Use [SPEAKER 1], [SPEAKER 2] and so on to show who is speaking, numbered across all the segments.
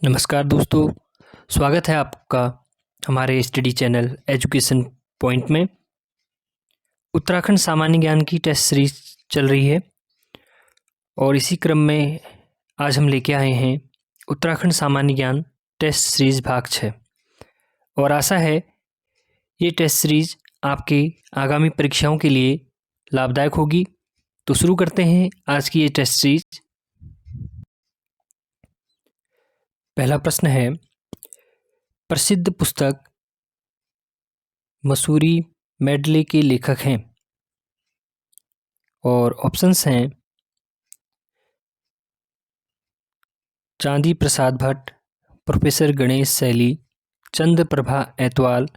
[SPEAKER 1] नमस्कार दोस्तों, स्वागत है आपका हमारे स्टडी चैनल एजुकेशन पॉइंट में। उत्तराखंड सामान्य ज्ञान की टेस्ट सीरीज चल रही है और इसी क्रम में आज हम लेके आए हैं उत्तराखंड सामान्य ज्ञान टेस्ट सीरीज भाग 6। और आशा है ये टेस्ट सीरीज आपके आगामी परीक्षाओं के लिए लाभदायक होगी। तो शुरू करते हैं आज की ये टेस्ट सीरीज। पहला प्रश्न है, प्रसिद्ध पुस्तक मसूरी मेडले के लेखक हैं। और ऑप्शंस हैं चांदी प्रसाद भट्ट, प्रोफेसर गणेश सैली, चंद्र प्रभा ऐतवाल,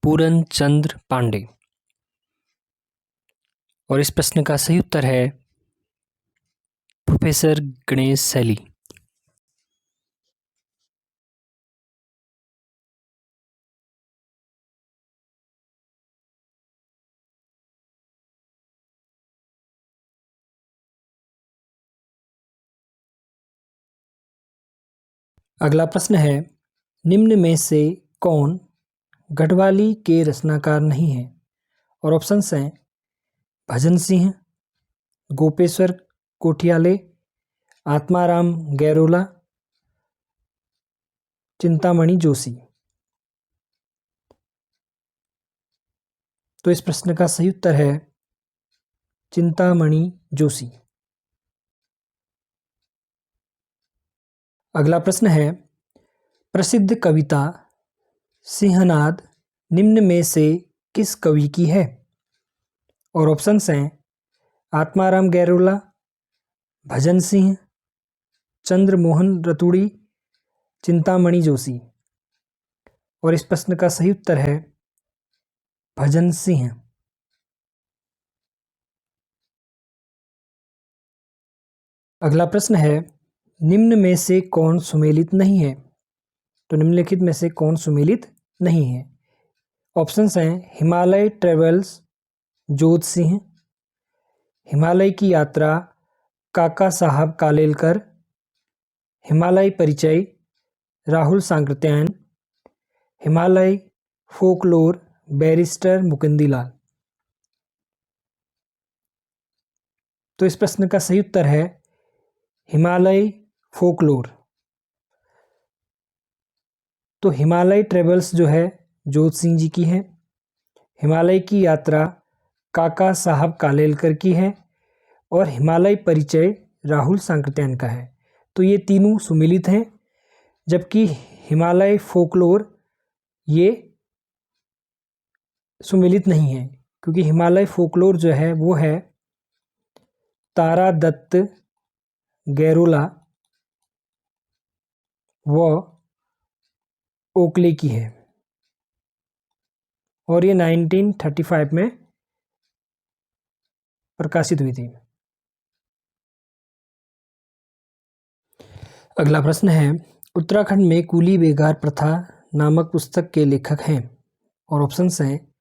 [SPEAKER 1] पूरन चंद्र पांडे। और इस प्रश्न का सही उत्तर है प्रोफेसर गणेश सैली। अगला प्रश्न है, निम्न में से कौन गढ़वाली के रचनाकार नहीं है। और ऑप्शंस हैं भजन सिंह, गोपेश्वर कोठियाले, आत्माराम गैरोला, चिंतामणि जोशी। तो इस प्रश्न का सही उत्तर है चिंतामणि जोशी। अगला प्रश्न है, प्रसिद्ध कविता सिंहनाद निम्न में से किस कवि की है। और ऑप्शंस हैं आत्माराम गैरोला, भजन सिंह, चंद्रमोहन रतूड़ी, चिंतामणि जोशी। और इस प्रश्न का सही उत्तर है भजन सिंह। अगला प्रश्न है, निम्न में से कौन सुमेलित नहीं है। तो निम्नलिखित में से कौन सुमेलित नहीं है। ऑप्शंस हैं हिमालय ट्रेवल्स जोत सिंह, हिमालय की यात्रा काका साहब कालेलकर, हिमालय परिचय राहुल सांकृत्यायन, हिमालय फोकलोर बैरिस्टर मुकुंदीलाल। तो इस प्रश्न का सही उत्तर है हिमालय फोकलोर। तो हिमालय ट्रेवल्स जो है जोत सिंह जी की है, हिमालय की यात्रा काका साहब कालेलकर की है और हिमालय परिचय राहुल सांकृत्यायन का है। तो ये तीनों सुमिलित हैं, जबकि हिमालय फोकलोर ये सुमिलित नहीं है, क्योंकि हिमालय फोकलोर जो है वो है तारा दत्त गैरोला व ओकले की है और ये 1935 में प्रकाशित हुई थी। अगला प्रश्न है, उत्तराखंड में कूली बेगार प्रथा नामक पुस्तक के लेखक हैं। और ऑप्शंस हैं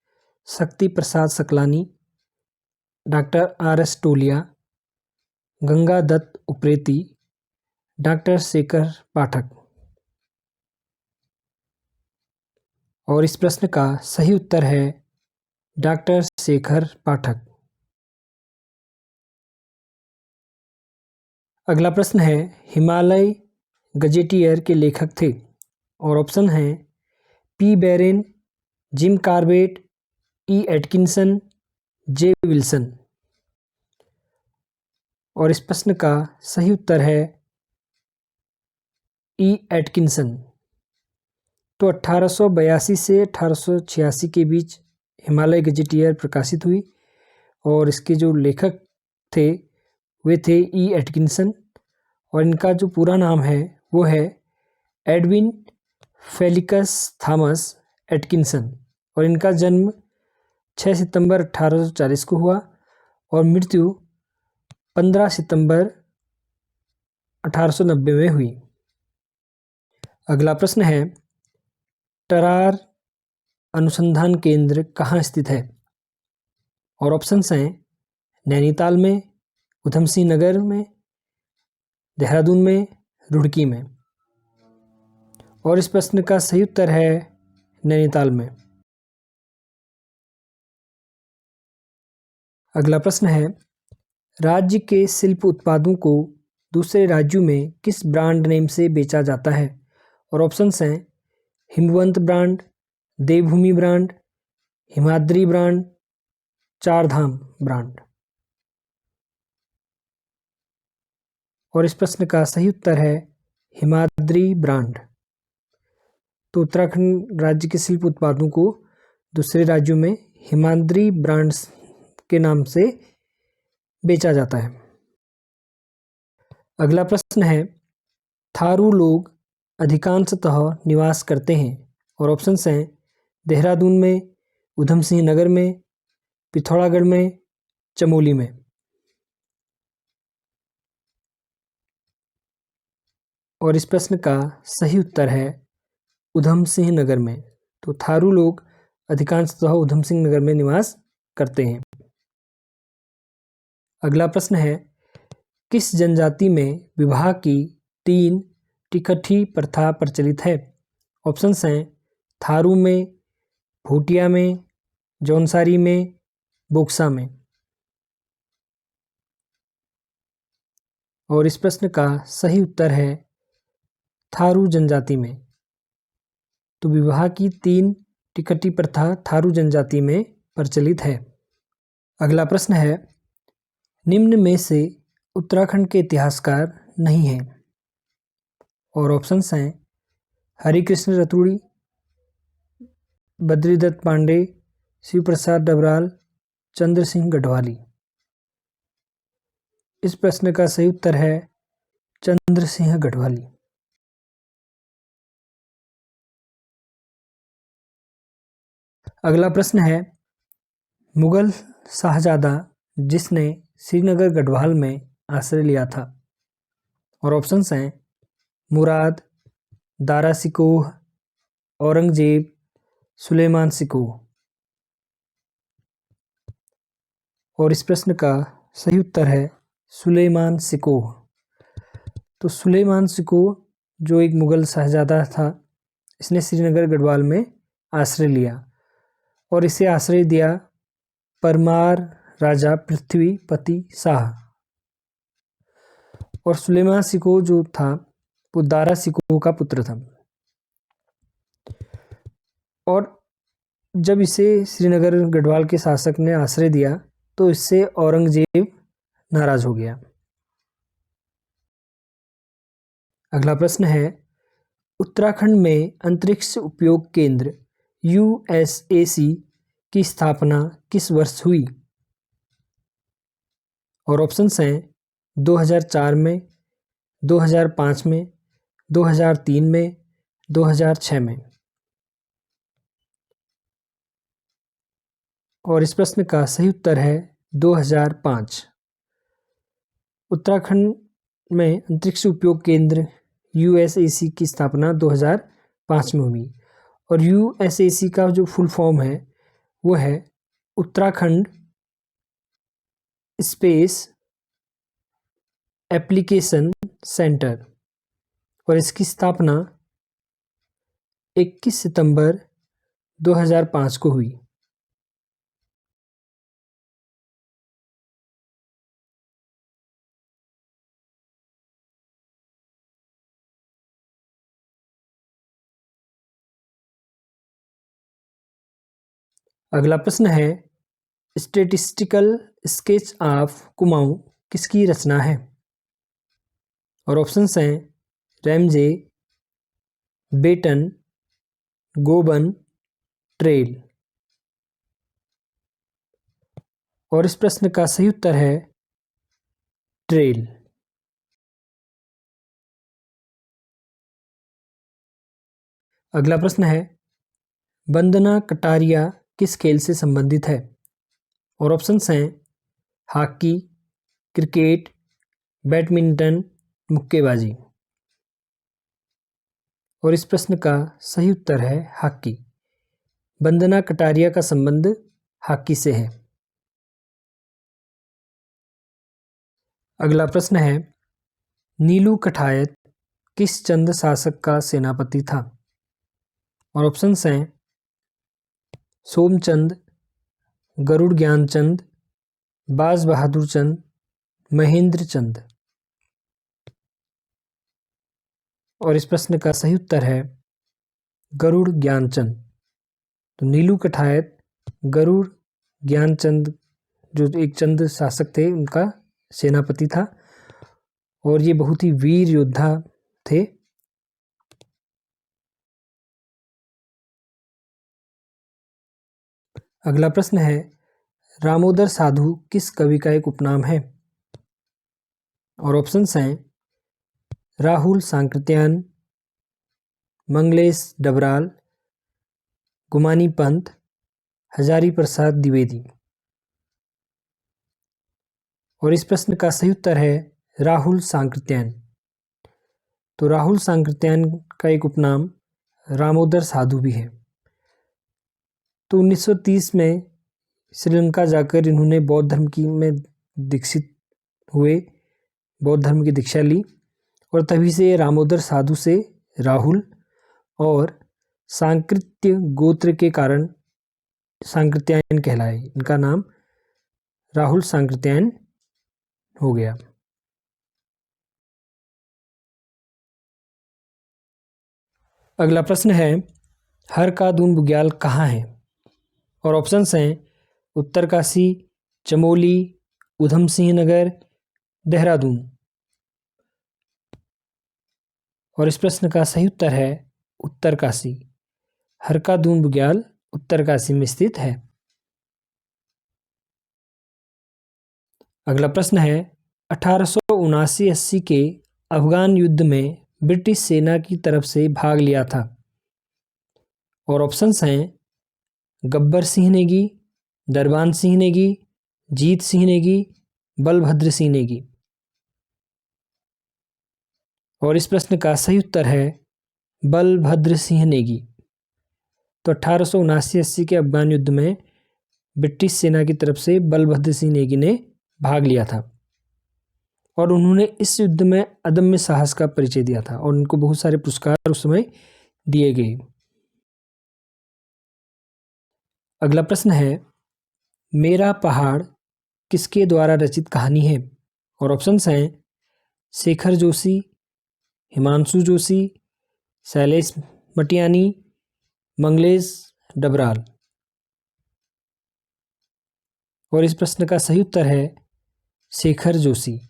[SPEAKER 1] शक्ति प्रसाद सकलानी, डॉक्टर आर.एस. टोलिया, गंगा दत्त उप्रेती, डॉक्टर शेखर पाठक। और इस प्रश्न का सही उत्तर है डॉक्टर शेखर पाठक। अगला प्रश्न है, हिमालय गजेटियर के लेखक थे। और ऑप्शन हैं पी बैरेन, जिम कार्बेट, ई एटकिंसन, जे विल्सन। और इस प्रश्न का सही उत्तर है ई एटकिंसन। तो 1882 से 1886 के बीच हिमालय गजेटियर प्रकाशित हुई और इसके जो लेखक थे वे थे ई एटकिंसन। और इनका जो पूरा नाम है वो है एडविन फेलिकस थॉमस एटकिंसन। और इनका जन्म 6 सितंबर 1840 को हुआ और मृत्यु 15 सितंबर 1890 में हुई। अगला प्रश्न है, टरार अनुसंधान केंद्र कहाँ स्थित है। और ऑप्शंस हैं नैनीताल में, उधम सिंह नगर में, देहरादून में, रुड़की में। और इस प्रश्न का सही उत्तर है नैनीताल में। अगला प्रश्न है, राज्य के शिल्प उत्पादों को दूसरे राज्यों में किस ब्रांड नेम से बेचा जाता है? और ऑप्शंस हैं Himvant brand, Devbhoomi brand, Himadri brand, Chardham brand. और इस प्रश्न का सही उत्तर है हिमाद्री ब्रांड। तो उत्तराखंड राज्य के शिल्प उत्पादों को दूसरे राज्यों में हिमाद्री ब्रांड्स के नाम से बेचा जाता है। अगला प्रश्न है, थारू लोग अधिकांशतः निवास करते हैं। और ऑप्शंस हैं देहरादून में, ऊधम सिंह नगर में, पिथौरागढ़ में, चमोली में। और इस प्रश्न का सही उत्तर है ऊधम सिंह नगर में। तो थारू लोग अधिकांशतः ऊधम सिंह नगर में निवास करते हैं। अगला प्रश्न है, किस जनजाति में विवाह की 3 टिकठी प्रथा प्रचलित है? ऑप्शंस हैं थारू में, भूटिया में, जौनसारी में, बोक्सा में। और इस प्रश्न का सही उत्तर है थारू जनजाति में। तो विवाह की 3 टिकठी प्रथा थारू जनजाति में प्रचलित है। अगला प्रश्न है, निम्न में से उत्तराखंड के इतिहासकार नहीं हैं। और ऑप्शंस हैं हरिकृष्ण रतूड़ी, बद्रीदत्त पांडे, शिव प्रसाद डबराल, चंद्र सिंह गढ़वाली। इस प्रश्न का सही उत्तर है चंद्र सिंह गढ़वाली। अगला प्रश्न है, मुगल शाहजादा जिसने श्रीनगर गढ़वाल में आश्रय लिया था। और ऑप्शंस हैं मुराद, दारा सिकोह, औरंगजेब, सुलेमान सिकोह। और इस प्रश्न का सही उत्तर है सुलेमान सिकोह। तो सुलेमान सिकोह जो एक मुगल शहजादा था, इसने श्रीनगर गढ़वाल में आश्रय लिया और इसे आश्रय दिया परमार राजा पृथ्वीपति शाह। और सुलेमान सिकोह जो था वो दारा सिकोह का पुत्र था। और जब इसे श्रीनगर गढ़वाल के शासक ने आश्रय दिया तो इससे औरंगजेब नाराज हो गया। अगला प्रश्न है, उत्तराखंड में अंतरिक्ष उपयोग केंद्र USAC की स्थापना किस वर्ष हुई? और ऑप्शंस हैं 2004 में, 2005 में, 2003 में, 2006 में। और इस प्रश्न का सही उत्तर है 2005। उत्तराखंड में अंतरिक्ष उपयोग केंद्र USAC की स्थापना 2005 में हुई। और USAC का जो फुल फॉर्म है वो है उत्तराखंड स्पेस एप्लीकेशन सेंटर। और इसकी स्थापना 21 सितंबर 2005 को हुई। अगला प्रश्न है, स्टैटिस्टिकल स्केच ऑफ कुमाऊं किसकी रचना है? और ऑप्शंस हैं रैमजे, बेटन, गोबन, ट्रेल। और इस प्रश्न का सही उत्तर है ट्रेल। अगला प्रश्न है, वंदना कटारिया किस खेल से संबंधित है? और ऑप्शंस हैं हॉकी, क्रिकेट, बैडमिंटन, मुक्केबाजी। और इस प्रश्न का सही उत्तर है हॉकी। वंदना कटारिया का संबंध हॉकी से है। अगला प्रश्न है, नीलू कठायत किस चंद शासक का सेनापति था? और ऑप्शंस हैं सोमचंद, गरुड़ ज्ञानचंद, बाज बहादुर चंद, महेंद्र चंद। और इस प्रश्न का सही उत्तर है गरुड़ ज्ञानचंद। तो नीलू कठायत गरुड़ ज्ञानचंद जो एक चंद शासक थे उनका सेनापति था और ये बहुत ही वीर योद्धा थे। अगला प्रश्न है रामोदर साधु किस कवि का एक उपनाम है? और ऑप्शंस हैं राहुल सांकृत्यायन, मंगलेश डबराल, गुमानी पंत, हजारी प्रसाद द्विवेदी। और इस प्रश्न का सही उत्तर है राहुल सांकृत्यायन। तो राहुल सांकृत्यायन का एक उपनाम रामोदर साधु भी है। तो 1930 में श्रीलंका जाकर इन्होंने बौद्ध धर्म की में दीक्षित हुए, बौद्ध धर्म की दीक्षा ली और तभी से रामोदर साधु से राहुल और सांकृत्य गोत्र के कारण सांकृत्यायन कहलाए। इनका नाम राहुल सांकृत्यायन हो गया। अगला प्रश्न है हर का दून बुग्याल कहाँ है? और ऑप्शंस हैं उत्तरकाशी, चमोली, उधम सिंह नगर, देहरादून। और इस प्रश्न का सही उत्तर है उत्तरकाशी। हर का दून बुग्याल उत्तरकाशी में स्थित है। अगला प्रश्न है 1879-80 के अफगान युद्ध में ब्रिटिश सेना की तरफ से भाग लिया था। और ऑप्शंस हैं गब्बर सिंह नेगी, दरबान सिंह नेगी, जीत सिंह नेगी, बलभद्र सिंह नेगी। और इस प्रश्न का सही उत्तर है बलभद्र सिंह नेगी। तो 1879-80 के अफगान युद्ध में ब्रिटिश सेना की तरफ से बलभद्र सिंह नेगी ने भाग लिया था और उन्होंने इस युद्ध में अदम्य साहस का परिचय दिया था और उनको बहुत सारे पुरस्कार उस समय दिए गए। अगला प्रश्न है मेरा पहाड़ किसके द्वारा रचित कहानी है? और ऑप्शंस हैं शेखर जोशी, हिमांशु जोशी, शैलेश मटियानी, मंगलेश डबराल। और इस प्रश्न का सही उत्तर है शेखर जोशी।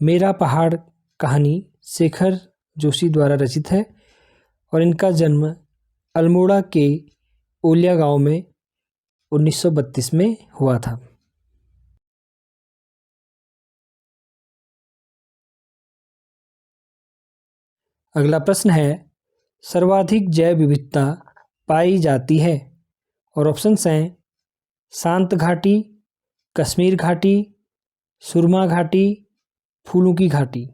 [SPEAKER 1] मेरा पहाड़ कहानी शेखर जोशी द्वारा रचित है और इनका जन्म अल्मोड़ा के ओलिया गांव में 1932 में हुआ था। अगला प्रश्न है सर्वाधिक जैव विविधता पाई जाती है? और ऑप्शंस हैं शांत घाटी, कश्मीर घाटी, सुरमा घाटी, फूलों की घाटी।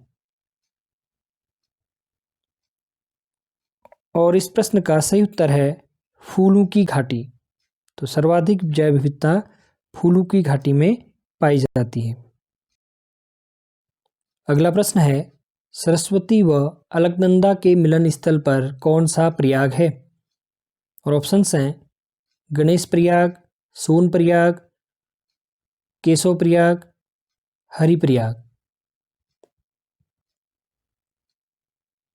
[SPEAKER 1] और इस प्रश्न का सही उत्तर है फूलों की घाटी। तो सर्वाधिक जैव विविधता फूलों की घाटी में पाई जाती है। अगला प्रश्न है सरस्वती व अलकनंदा के मिलन स्थल पर कौन सा प्रयाग है? और ऑप्शंस हैं गणेश प्रयाग, सोन प्रयाग, केशव प्रयाग, हरि प्रयाग।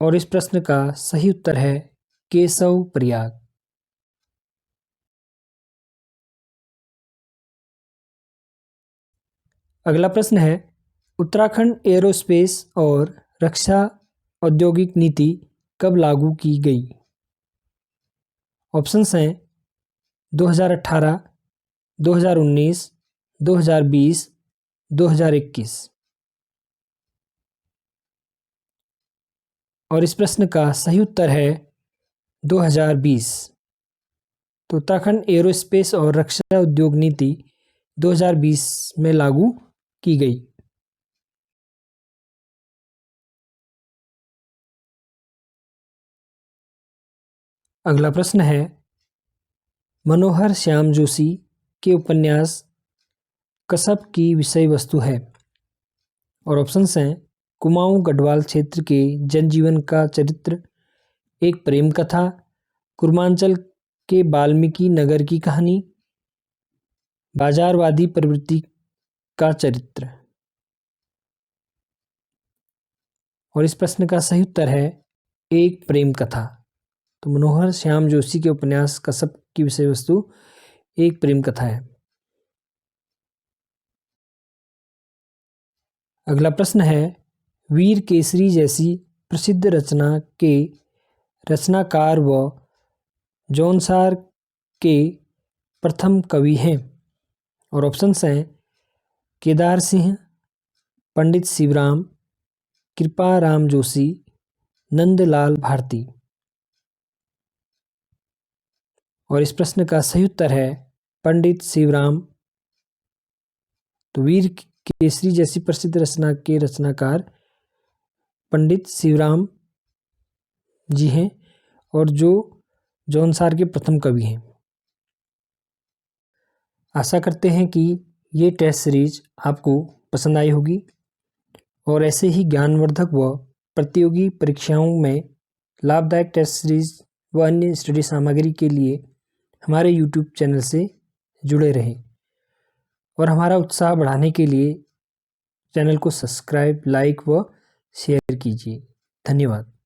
[SPEAKER 1] और इस प्रश्न का सही उत्तर है केशव प्रयाग। अगला प्रश्न है उत्तराखंड एरोस्पेस और रक्षा औद्योगिक नीति कब लागू की गई? ऑप्शंस हैं 2018, 2019, 2020, 2021। और इस प्रश्न का सही उत्तर है 2020। तो उत्तराखंड एरोस्पेस और रक्षा उद्योग नीति 2020 में लागू की गई। अगला प्रश्न है मनोहर श्याम जोशी के उपन्यास कसब की विषय वस्तु है? और ऑप्शंस हैं कुमाऊं गढ़वाल क्षेत्र के जनजीवन का चरित्र, एक प्रेम कथा, कुर्मांचल के वाल्मीकि नगर की कहानी, बाजारवादी प्रवृत्ति का चरित्र। और इस प्रश्न का सही उत्तर है एक प्रेम कथा। तो मनोहर श्याम जोशी के उपन्यास कसब की विषय वस्तु एक प्रेम कथा है। अगला प्रश्न है, वीर केसरी जैसी प्रसिद्ध रचना के रचनाकार व जौनसार के प्रथम कवि हैं। और ऑप्शंस हैं केदार सिंह, पंडित शिवराम, कृपाराम जोशी, नंदलाल भारती। और इस प्रश्न का सही उत्तर है पंडित शिवराम। तो वीर केसरी जैसी प्रसिद्ध रचना के रचनाकार पंडित शिवराम जी हैं और जो जौनसार के प्रथम कवि हैं। आशा करते हैं कि ये टेस्ट सीरीज आपको पसंद आई होगी और ऐसे ही ज्ञानवर्धक व प्रतियोगी परीक्षाओं में लाभदायक टेस्ट सीरीज व अन्य स्टडी सामग्री के लिए हमारे यूट्यूब चैनल से जुड़े रहें और हमारा उत्साह बढ़ाने के लिए चैनल को सब्सक्राइब, लाइक व शेयर कीजिए। धन्यवाद।